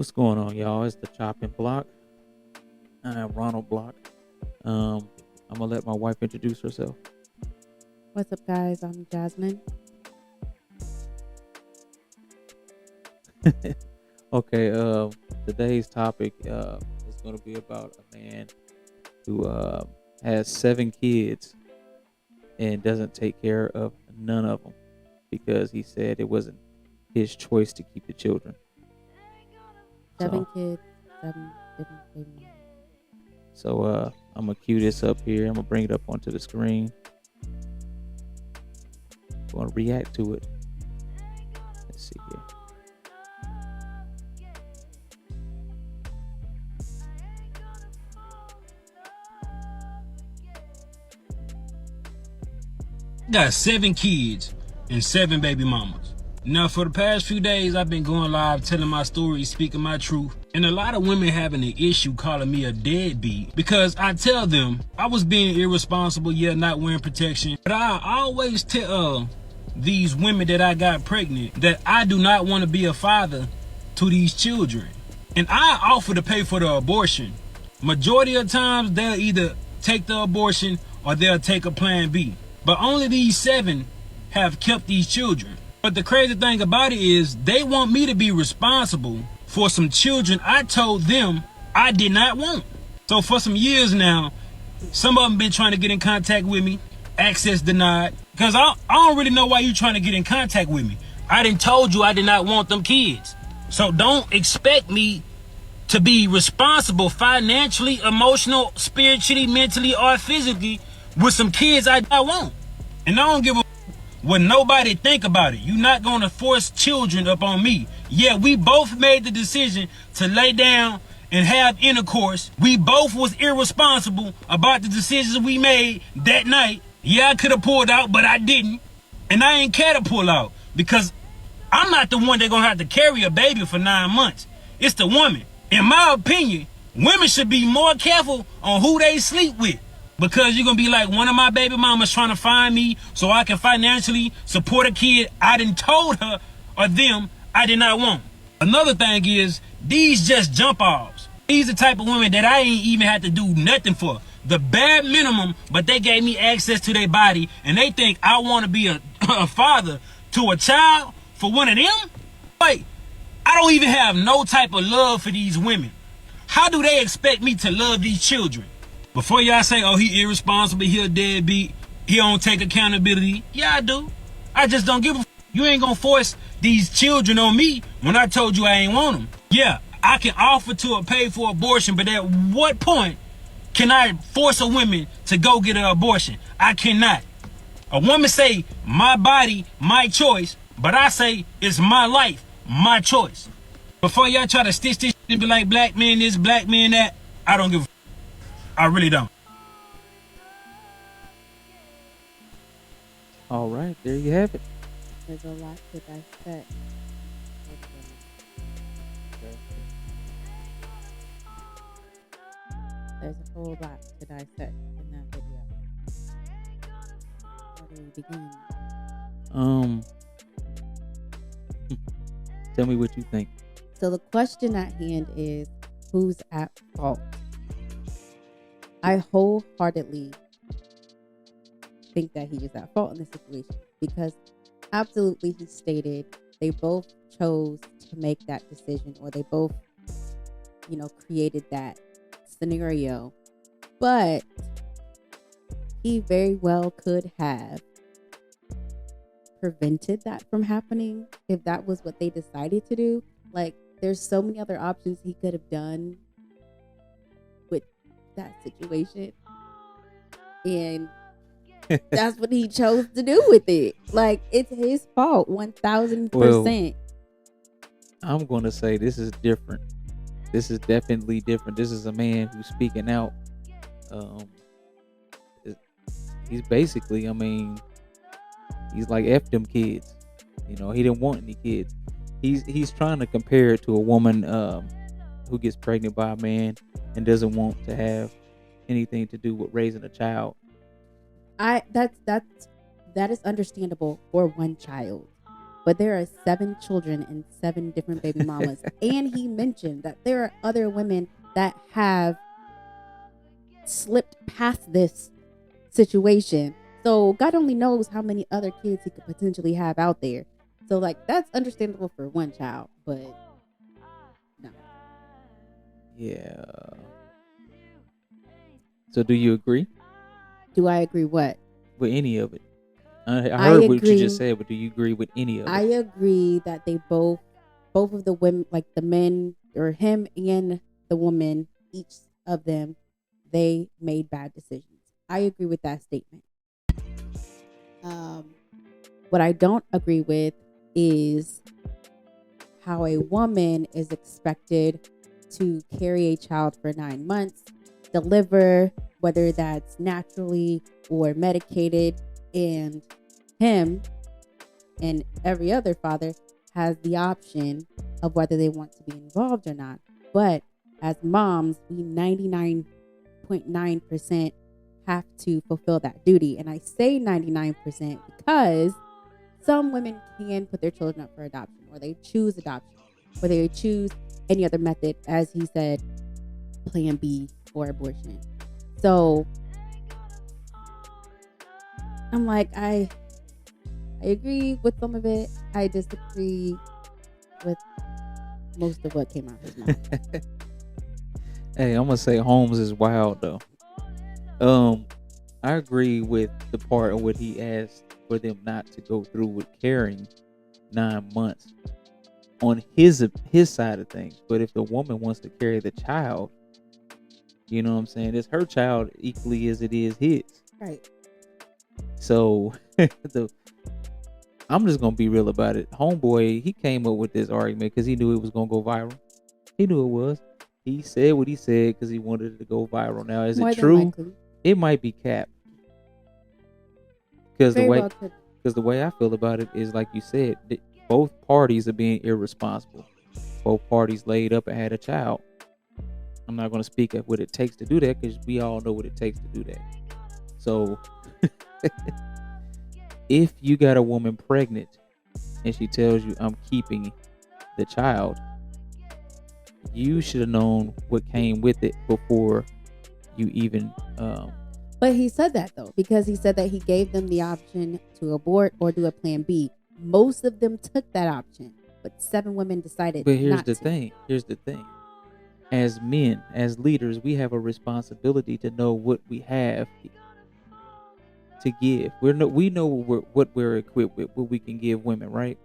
What's going on, y'all? It's the chopping block. I am Ronald Block. I'm gonna let my wife introduce herself. What's up, guys? I'm Jasmine. Okay. Today's topic is gonna be about a man who has 7 kids and doesn't take care of none of them because he said it wasn't his choice to keep the children. Seven So, kids, 7 different baby mamas. I'm gonna cue this up here. I'm gonna bring it up onto the screen. I'm gonna react to it. Let's see here. Got 7 kids and 7 baby mamas. Now, for the past few days, I've been going live telling my story, speaking my truth, and a lot of women having an issue calling me a deadbeat because I tell them I was being irresponsible, not wearing protection. But I always tell these women that I got pregnant that I do not want to be a father to these children. And I offer to pay for the abortion. Majority of times, they'll either take the abortion or they'll take a plan B. But only these 7 have kept these children. But the crazy thing about it is they want me to be responsible for some children I told them I did not want. So for some years now, some of them been trying to get in contact with me, access denied. Because I don't really know why you trying to get in contact with me. I done told you I did not want them kids. So don't expect me to be responsible financially, emotional, spiritually, mentally, or physically with some kids I want. And I don't give a what nobody think about it. You're not gonna force children up on me. Yeah, we both made the decision to lay down and have intercourse. We both was irresponsible about the decisions we made that night. Yeah, I could have pulled out, but I didn't. And I ain't care to pull out because I'm not the one that gonna have to carry a baby for 9 months. It's the woman. In my opinion, women should be more careful on who they sleep with. Because you're going to be like, one of my baby mamas trying to find me so I can financially support a kid I done told her or them I did not want. Another thing is, these just jump offs. These the type of women that I ain't even had to do nothing for. The bare minimum, but they gave me access to their body and they think I want to be a father to a child for one of them? Like, I don't even have no type of love for these women. How do they expect me to love these children? Before y'all say, oh, he irresponsible, he a deadbeat, he don't take accountability. Yeah, I do. I just don't give a You ain't gonna force these children on me when I told you I ain't want them. Yeah, I can offer to pay for abortion, but at what point can I force a woman to go get an abortion? I cannot. A woman say, my body, my choice, but I say, it's my life, my choice. Before y'all try to stitch this and be like, black man this, black man that, I don't give a I really don't. All right, there you have it. There's a lot to dissect. There's a whole lot to dissect in that video. Where do we begin? Um, Tell me what you think. So the question at hand is, who's at fault? I wholeheartedly think that he is at fault in this situation because absolutely he stated they both chose to make that decision, or they both, created that scenario. But he very well could have prevented that from happening if that was what they decided to do. Like, there's so many other options he could have done with that situation, and that's what he chose to do with it. Like, it's his fault 1000%. I'm going to say this is different. This is definitely different. This is a man who's speaking out. He's basically, he's like, F them kids. He didn't want any kids. He's trying to compare it to a woman who gets pregnant by a man and doesn't want to have anything to do with raising a child. That is understandable for one child. but there are 7 children and 7 different baby mamas. And he mentioned that there are other women that have slipped past this situation. So God only knows how many other kids he could potentially have out there. So like that's understandable for one child, but no. Yeah. So do you agree Do I agree what? with any of it? I I heard what you agree. just said, but do you agree with any of I it? agree that they both of the women, like the men or him and the woman, each of them, they made bad decisions. I agree with that statement. What I don't agree with is how a woman is expected to carry a child for 9 months, deliver, whether that's naturally or medicated, and him and every other father has the option of whether they want to be involved or not. But as moms, we 99.9% have to fulfill that duty. And I say 99% because some women can put their children up for adoption, or they choose adoption, or they choose any other method, as he said, plan B for abortion. So I'm like, I agree with some of it. I disagree with most of what came out of his mouth. Hey, I'm gonna say Holmes is wild though. I agree with the part of what he asked for them not to go through with carrying 9 months on his side of things. But if the woman wants to carry the child, you know what I'm saying? It's her child equally as it is his. Right. So I'm just gonna be real about it. Homeboy, he came up with this argument because he knew it was gonna go viral. He knew it was. He said what he said because he wanted it to go viral. Now, is More it than true? likely. It might be cap. Because Very well could. the way I feel about it is like you said, both parties are being irresponsible. Both parties laid up and had a child. I'm not going to speak of what it takes to do that because we all know what it takes to do that. So if you got a woman pregnant and she tells you I'm keeping the child, you should have known what came with it before you even But he said that though, because he said that he gave them the option to abort or do a plan B. Most of them took that option, but 7 women decided but here's not the to. thing. Here's the thing. As men, as leaders, we have a responsibility to know what we have to give. We know what we're equipped with, what we can give women, right?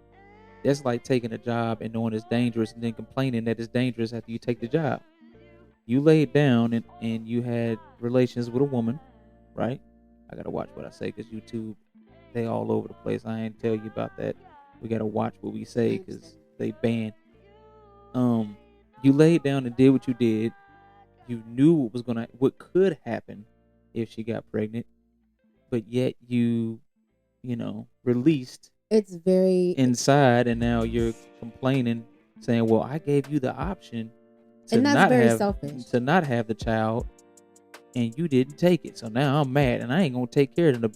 That's like taking a job and knowing it's dangerous and then complaining that it's dangerous after you take the job. You laid down and you had relations with a woman, right? I gotta watch what I say because YouTube, they all over the place. I ain't tell you about that. We gotta watch what we say because they ban. You laid down and did what you did. You knew what could happen if she got pregnant, but yet you released It's very inside, and now you're complaining, saying, "Well, I gave you the option to And that's not very have selfish. to not have the child, and you didn't take it. So now I'm mad, and I ain't gonna take care of none of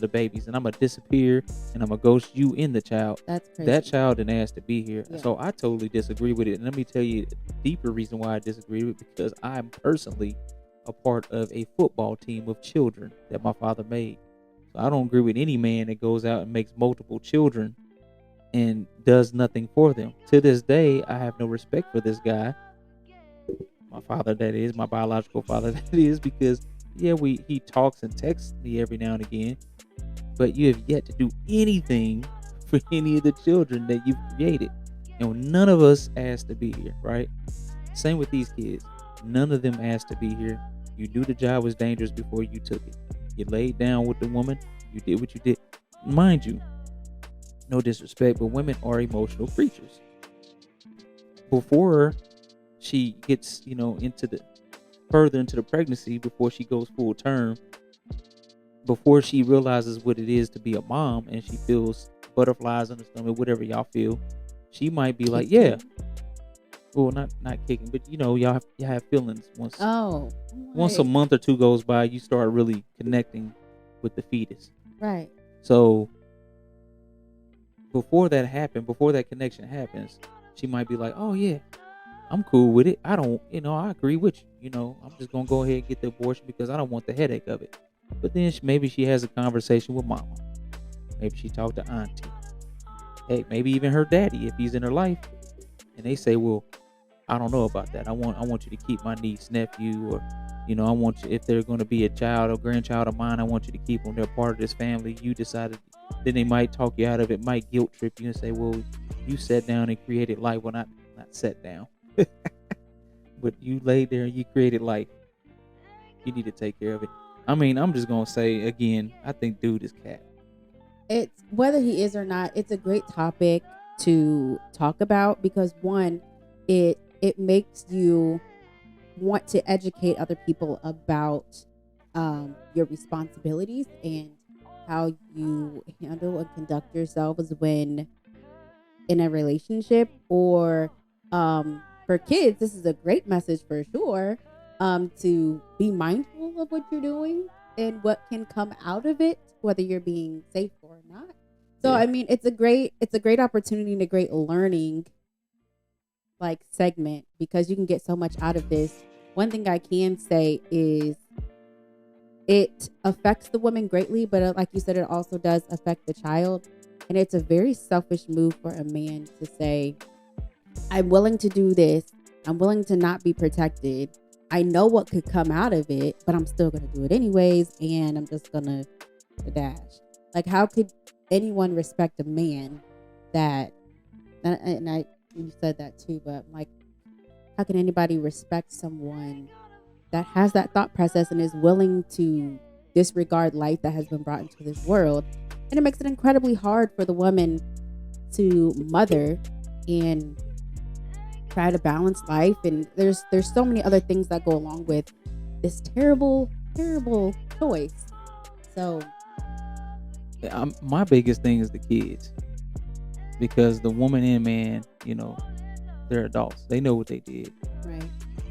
the babies, and I'm gonna disappear, and I'm gonna ghost you in the child. that's crazy. That child didn't ask to be here." Yeah. So I totally disagree with it. And let me tell you a deeper reason why I disagree with it, because I'm personally a part of a football team of children that my father made. So I don't agree with any man that goes out and makes multiple children and does nothing for them. To this day, I have no respect for this guy. My father, that is, my biological father, that is, because he talks and texts me every now and again, but you have yet to do anything for any of the children that you've created. And none of us asked to be here, right? Same with these kids. None of them asked to be here. You knew the job was dangerous before you took it. You laid down with the woman. You did what you did. Mind you, no disrespect, but women are emotional creatures. Before she gets, further into the pregnancy, before she goes full term, before she realizes what it is to be a mom and she feels butterflies in the stomach, whatever y'all feel, she might be like, yeah. Well, not kicking, but y'all have feelings once. Oh. Once a month or two goes by, you start really connecting with the fetus. Right. So before that happened, before that connection happens, she might be like, "Oh yeah, I'm cool with it. I don't, I agree with you. I'm just gonna go ahead and get the abortion because I don't want the headache of it." But then maybe she has a conversation with mama. Maybe she talked to auntie. Hey, maybe even her daddy if he's in her life, and they say, "Well, I don't know about that. I want you to keep my niece, nephew, or I want you, if they're going to be a child or grandchild of mine, I want you to keep them. They're part of this family." You decided, then they might talk you out of it, might guilt trip you and say, "Well, you sat down and created life." Well, not sat down, but you laid there and you created life. You need to take care of it. I mean, I'm just gonna say again, I think dude is cat. It's whether he is or not, it's a great topic to talk about because one, it makes you want to educate other people about your responsibilities and how you handle and conduct yourselves when in a relationship, or for kids this is a great message for sure, to be mindful of what you're doing and what can come out of it, whether you're being safe or not. So Yeah. I mean, it's a great opportunity and a great learning like segment because you can get so much out of this. One thing I can say is it affects the woman greatly, but like you said, it also does affect the child. And it's a very selfish move for a man to say, "I'm willing to do this. I'm willing to not be protected. I know what could come out of it, but I'm still going to do it anyways. And I'm just going to dash." Like, how could anyone respect a man that, you said that too, but like, how can anybody respect someone that has that thought process and is willing to disregard life that has been brought into this world? And it makes it incredibly hard for the woman to mother and try to balance life. And there's so many other things that go along with this terrible choice. So My biggest thing is the kids, because the woman and man, they're adults. They know what they did. right.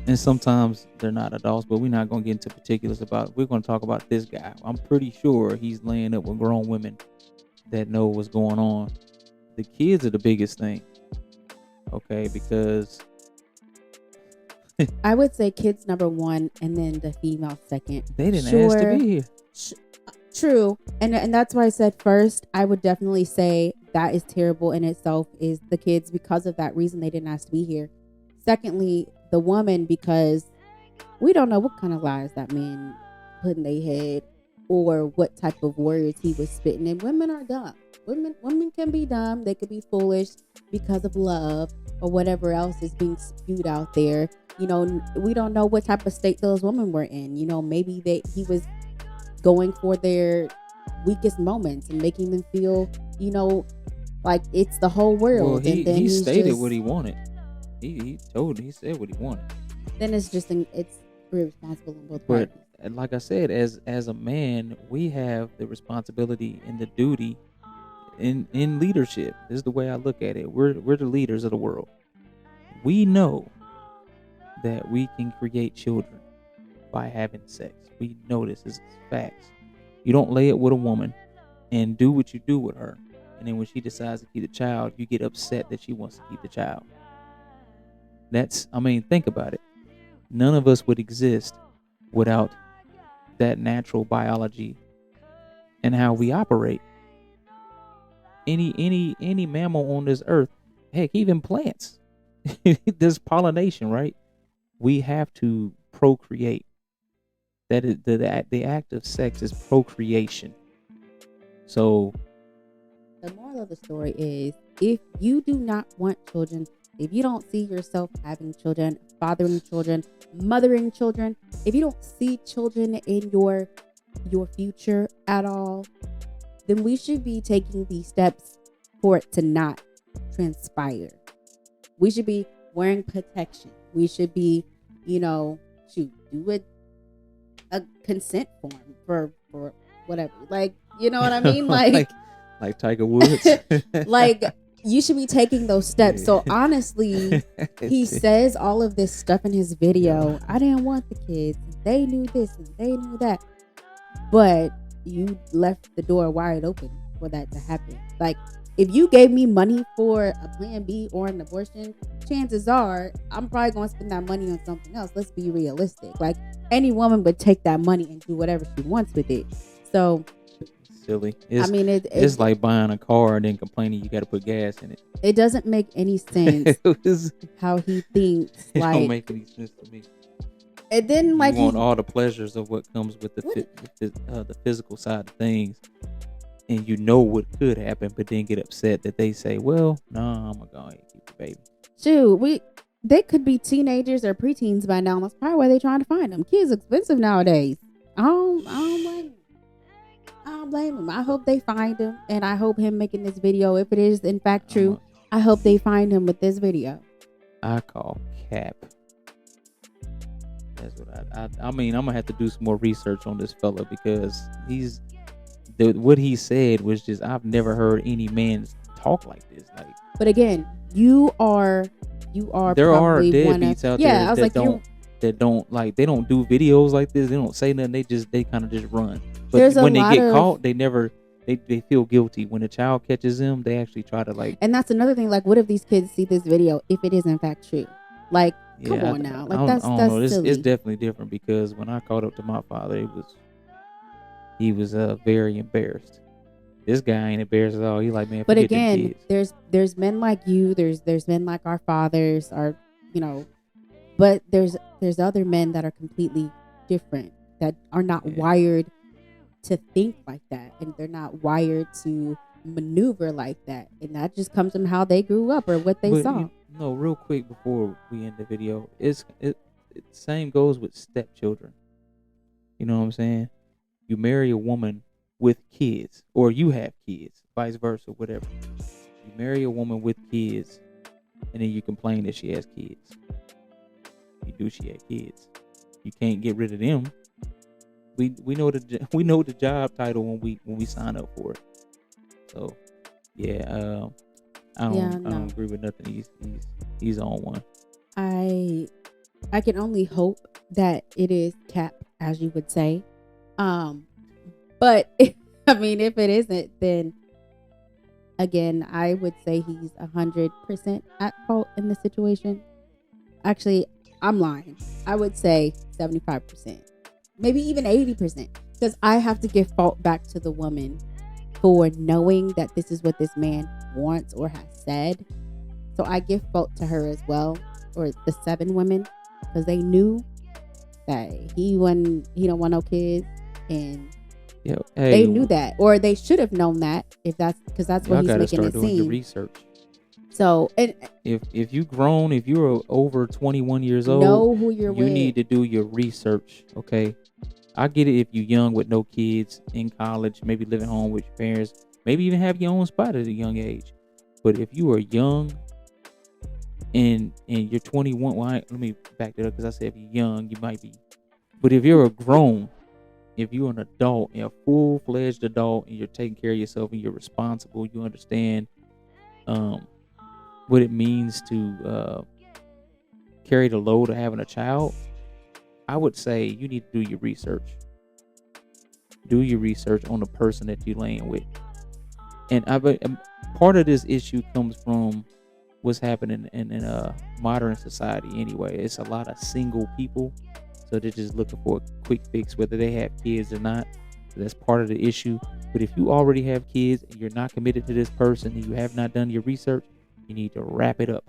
And sometimes they're not adults, but we're not going to get into particulars about it. We're going to talk about this guy. I'm pretty sure he's laying up with grown women that know what's going on. The kids are the biggest thing, okay? Because I would say kids number one and then the female second. they didn't ask to be here. True. And that's why I said first, I would definitely say that is terrible in itself, is the kids, because of that reason they didn't ask to be here. Secondly, the woman, because we don't know what kind of lies that man put in their head or what type of words he was spitting. And women are dumb. Women can be dumb. They could be foolish because of love or whatever else is being spewed out there. We don't know what type of state those women were in. Maybe he was going for their weakest moments and making them feel, like it's the whole world. Well, and then he stated what he wanted. He said what he wanted. Then it's irresponsible on both But parties. like I said, as a man, we have the responsibility and the duty in leadership. This is the way I look at it. We're the leaders of the world. We know that we can create children by having sex. We know this is facts. You don't lay it with a woman and do what you do with her, and then when she decides to keep the child, you get upset that she wants to keep the child. Think about it. None of us would exist without that natural biology and how we operate. Any mammal on this earth, heck, even plants, there's pollination, right? We have to procreate. That is the act of sex is procreation. So The moral of the story is, if you do not want children, if you don't see yourself having children, fathering children, mothering children, if you don't see children in your future at all, then we should be taking these steps for it to not transpire. We should be wearing protection. We should be, do a consent form for whatever. Like, you know what I mean? Like Tiger Woods. like you should be taking those steps. So honestly, he says all of this stuff in his video. I didn't want the kids. They knew this and they knew that. But you left the door wide open for that to happen. Like, if you gave me money for a plan B or an abortion, chances are I'm probably going to spend that money on something else. Let's be realistic. Like, any woman would take that money and do whatever she wants with it. So, Silly. I mean, It's like buying a car and then complaining you got to put gas in it. it doesn't make any sense It how he thinks. don't Like, make any sense to me. and then like You want all the pleasures of what comes with What? the physical side of things, and you know what could happen, but then get upset that they say, "Well, no, I'm gonna go ahead and keep the baby." shoot, they could be teenagers or preteens by now. That's probably why they're trying to find them. Kids expensive nowadays. I don't blame him. I don't blame him. I hope they find him, and I hope him making this video, if it is in fact true, I hope they find him with this video. I call cap. That's what I mean. I'm gonna have to do some more research on this fella because what he said was just, I've never heard any man talk like this. Like, But again, you are there are probably one deadbeats of, out yeah, there I was that like, don't like, they don't do videos like this. They don't say nothing. They kind of just run. But There's a when they lot get of- caught, they feel guilty. When the child catches them, they actually try to like. and that's another thing. Like, what if these kids see this video if it is in fact true? Like, come Yeah, on now. Like, I that's don't know. silly. It's definitely different because when I caught up to my father, he was very embarrassed. This guy ain't embarrassed at all. He like, man, But forget them again, kids. there's men like you, there's men like our fathers, but there's other men that are completely different, that are not Yeah. wired to think like that, and they're not wired to maneuver like that, and that just comes from how they grew up or what they But saw. no, real quick before we end the video, it same goes with stepchildren. You know what I'm saying? You marry a woman with kids, or you have kids, vice versa, whatever. You marry a woman with kids, and then you complain that she has kids. She had kids. You can't get rid of them. We know the job title when we sign up for it. So yeah, I don't agree with nothing he's on one. I can only hope that it is cap, as you would say. But I mean, if it isn't, then again, I would say he's 100% at fault in the situation. Actually, I'm lying. I would say 75%, maybe even 80%, because I have to give fault back to the woman for knowing that this is what this man wants or has said. So I give fault to her as well, or the 7 women, because they knew that he don't want no kids, and Yeah, hey, they knew that, or they should have known that, if that's because that's what y'all he's gotta making start it doing your seem. research. So, and If you grown, if you're over 21 years old, know who you're you with. need to do your research. Okay, I get it if you're young with no kids in college, maybe living home with your parents, maybe even have your own spot at a young age. But if you are young and you're 21, well, let me back that up, because I said if you're young, you might be. But if you're a grown, if you're an adult, a full-fledged adult, and you're taking care of yourself and you're responsible, you understand what it means to carry the load of having a child, I would say you need to do your research. Do your research on the person that you're laying with. And part of this issue comes from what's happening in modern society anyway. It's a lot of single people, so they're just looking for a quick fix, whether they have kids or not. So that's part of the issue. But if you already have kids and you're not committed to this person and you have not done your research, you need to wrap it up.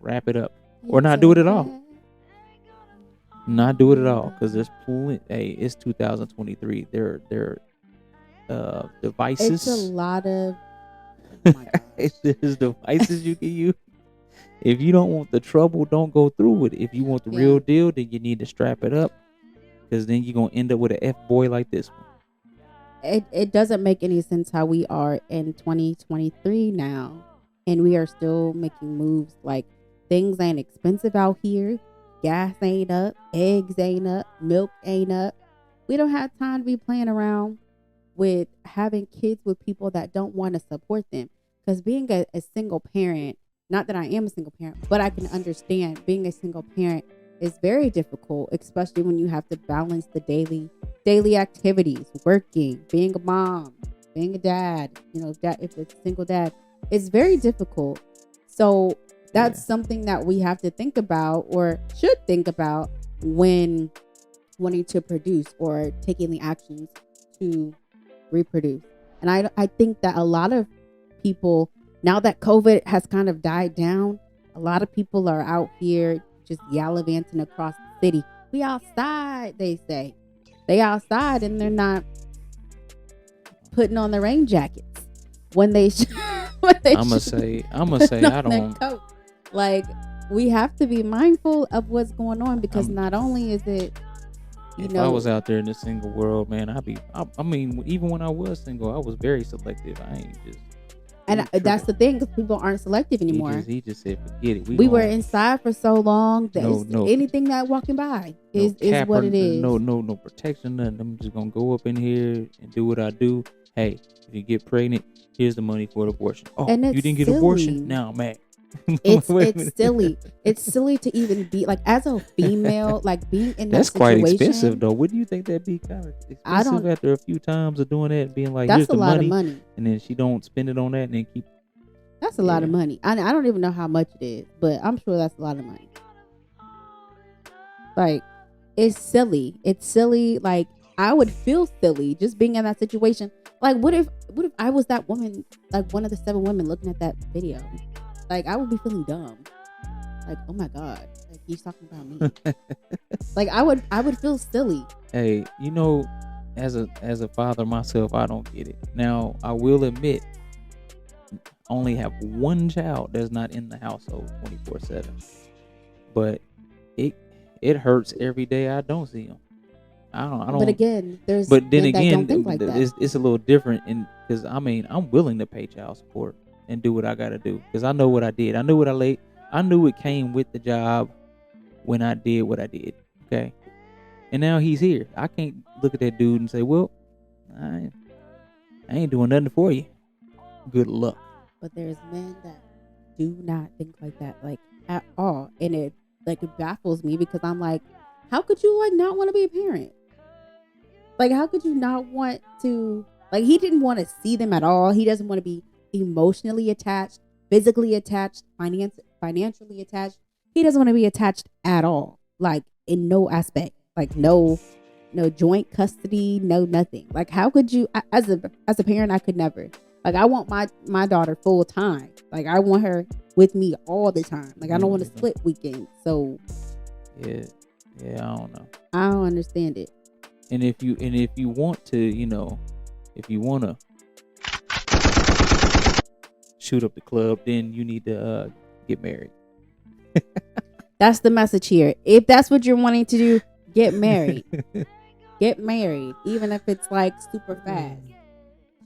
Wrap it up. Or not do it at all. Not do it at all, because there's plenty. Hey, it's 2023. There devices. It's a lot of. Oh my gosh. There's devices you can use. If you don't want the trouble, don't go through with it. If you want the real deal, then you need to strap it up, because then you're gonna end up with an F-boy like this one. It doesn't make any sense how we are in 2023 now, and we are still making moves. Like, things ain't expensive out here. Gas ain't up. Eggs ain't up. Milk ain't up. We don't have time to be playing around with having kids with people that don't want to support them. Because being a single parent, not that I am a single parent, but I can understand being a single parent is very difficult, especially when you have to balance the daily activities, working, being a mom, being a dad, if it's a single dad, it's very difficult. So that's something that we have to think about, or should think about, when wanting to produce or taking the actions to reproduce. And I think that a lot of people, now that COVID has kind of died down, a lot of people are out here just gallivanting across the city. We outside, they say. They outside and they're not putting on the rain jackets when they I'm gonna say I don't. Like, we have to be mindful of what's going on, because not only is it, if I was out there in the single world, man, I mean, even when I was single, I was very selective. I ain't just. And that's the thing, because people aren't selective anymore. He just said, forget it. We were inside for so long that anything that walking by is what it is. No protection, nothing. I'm just gonna go up in here and do what I do. Hey, if you get pregnant, here's the money for the abortion. Oh, and you didn't get abortion? Now I'm mad. It's silly. It's silly to even be like, as a female, like being in that situation. That's quite expensive, though. Wouldn't you think that'd be kind of expensive after a few times of doing that and being like, that's here's the a lot money, of money, and then she don't spend it on that and then keep. That's a lot of money. I don't even know how much it is, but I'm sure that's a lot of money. Like, it's silly. It's silly. Like, I would feel silly just being in that situation. Like, what if I was that woman, like one of the 7 women looking at that video? Like, I would be feeling dumb. Like, oh my God, like, he's talking about me. Like, I would feel silly. Hey, as a father myself, I don't get it. Now, I will admit, I only have one child that's not in the household 24/7. But it hurts every day I don't see him. I don't. But again, there's. But then again, don't think like that. It's a little different, because I mean, I'm willing to pay child support and do what I gotta do, because I know what I did. I knew what I knew it came with the job when I did what I did. Okay, and now he's here. I can't look at that dude and say, "Well, I ain't doing nothing for you. Good luck." But there's men that do not think like that, like, at all, and it baffles me, because I'm like, how could you not want to be a parent? Like, how could you not want to? Like, he didn't want to see them at all. He doesn't want to be emotionally attached, physically attached, financially attached. He doesn't want to be attached at all, like, in no aspect, like no joint custody, no nothing. Like, how could you? As a parent, I could never. Like, I want my daughter full time. Like, I want her with me all the time. Like, I don't want to split weekends. So yeah, I don't know. I don't understand it. And if you want to, if you want to shoot up the club, then you need to get married. That's the message here. If that's what you're wanting to do, get married. Get married, even if it's like super fast.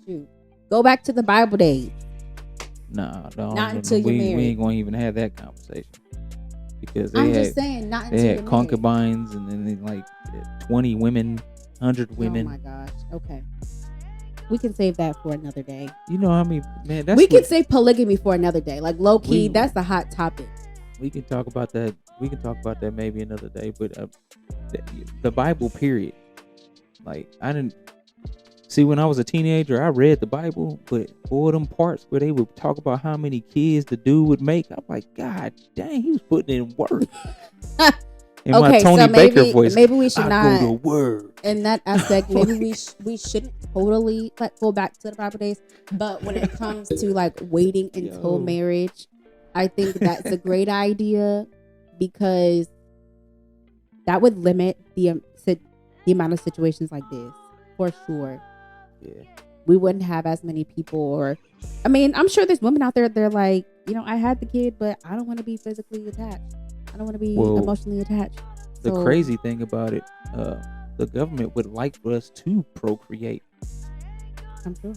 Shoot, go back to the Bible days. Nah, not until you're married. We ain't gonna even have that conversation, because I'm just saying, not until they had concubines, and then they like 20 women, 100 women. Oh my gosh. Okay. We can save that for another day. You know how many, man, we can save polygamy for another day. Like, low key, that's a hot topic. We can talk about that. We can talk about that maybe another day. But the Bible, period. Like, I didn't see, when I was a teenager, I read the Bible, but all them parts where they would talk about how many kids the dude would make, I'm like, God dang, he was putting in work. In my Tony Baker voice, maybe we should not go to work. In that aspect. Maybe we shouldn't totally go back to the Bible days. But when it comes to like waiting until marriage, I think that's a great idea, because that would limit the amount of situations like this, for sure. Yeah, we wouldn't have as many people. Or, I mean, I'm sure there's women out there, they're like, I had the kid, but I don't want to be physically attached. I don't want to be emotionally attached. The crazy thing about it, the government would like for us to procreate. I'm sure.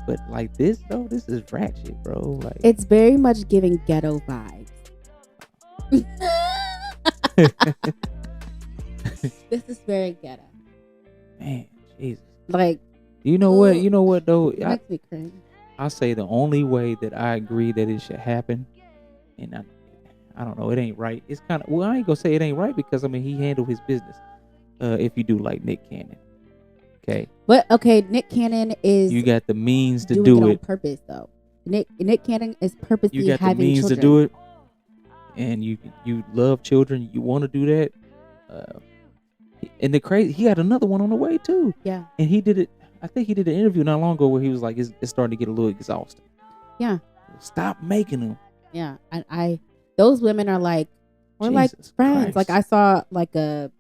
But like this, though, this is ratchet, bro. Like, it's very much giving ghetto vibes. This is very ghetto. Man, Jesus. Like, you know what? You know what though? Makes me cringe. I say the only way that I agree that it should happen, and I don't know, it ain't right. It's kind of, well, I ain't gonna say it ain't right, because I mean, he handled his business. If you do like Nick Cannon, Okay, But okay, Nick Cannon is you got the means to doing do it on it. purpose though. Nick Cannon is You purposely got the having means children. to do it, and you love children. You want to do that. And the crazy, he had another one on the way too. Yeah. And he did it. I think he did an interview not long ago where he was like, it's starting to get a little exhausting. Yeah. Stop making them. Yeah. And those women are like, we're like Jesus friends. Christ. Like I saw like an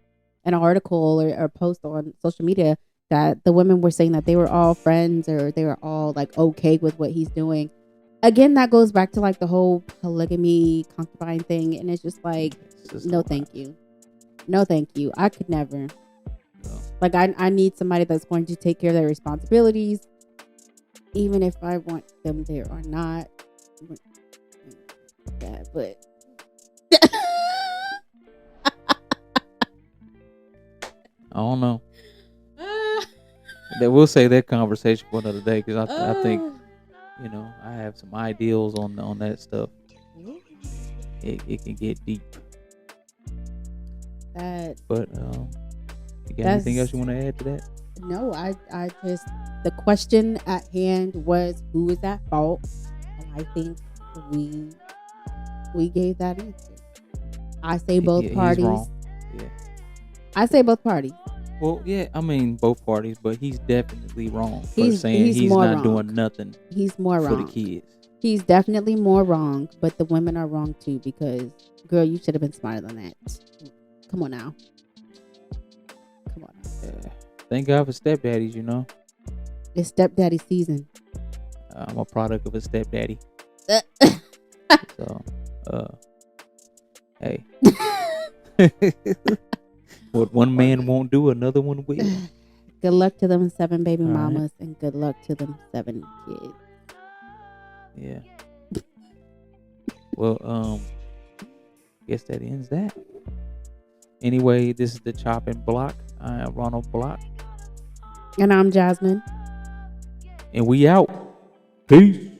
article or a post on social media that the women were saying that they were all friends or they were all like okay with what he's doing. Again, that goes back to like the whole polygamy concubine thing. And it's just like, It's just no, a lot. thank you. No, thank you. I could never. No. Like I need somebody that's going to take care of their responsibilities, even if I want them there or not. That, but I don't know. That we'll say that conversation for another day because I think I have some ideals on that stuff. It can get deep. that But you got anything else you want to add to that? no, I just the question at hand was who is at fault, and I think we gave that answer. I say both He's parties. wrong. Yeah. I say both parties. Well, yeah, I mean both parties, but he's definitely wrong for He's saying he's more not wrong. doing nothing He's more for wrong. the kids. He's definitely more wrong, but the women are wrong too because, girl, you should have been smarter than that. Come on now. Come on now. Yeah. Thank God for stepdaddies, It's stepdaddy season. I'm a product of a stepdaddy. So, hey. What one man won't do, another one will. Good luck to them 7 baby All right. mamas and good luck to them 7 kids. Yeah. Well, guess that ends that. Anyway, this is the Chopping Block. I am Ronald Block. And I'm Jasmine. And we out. Peace.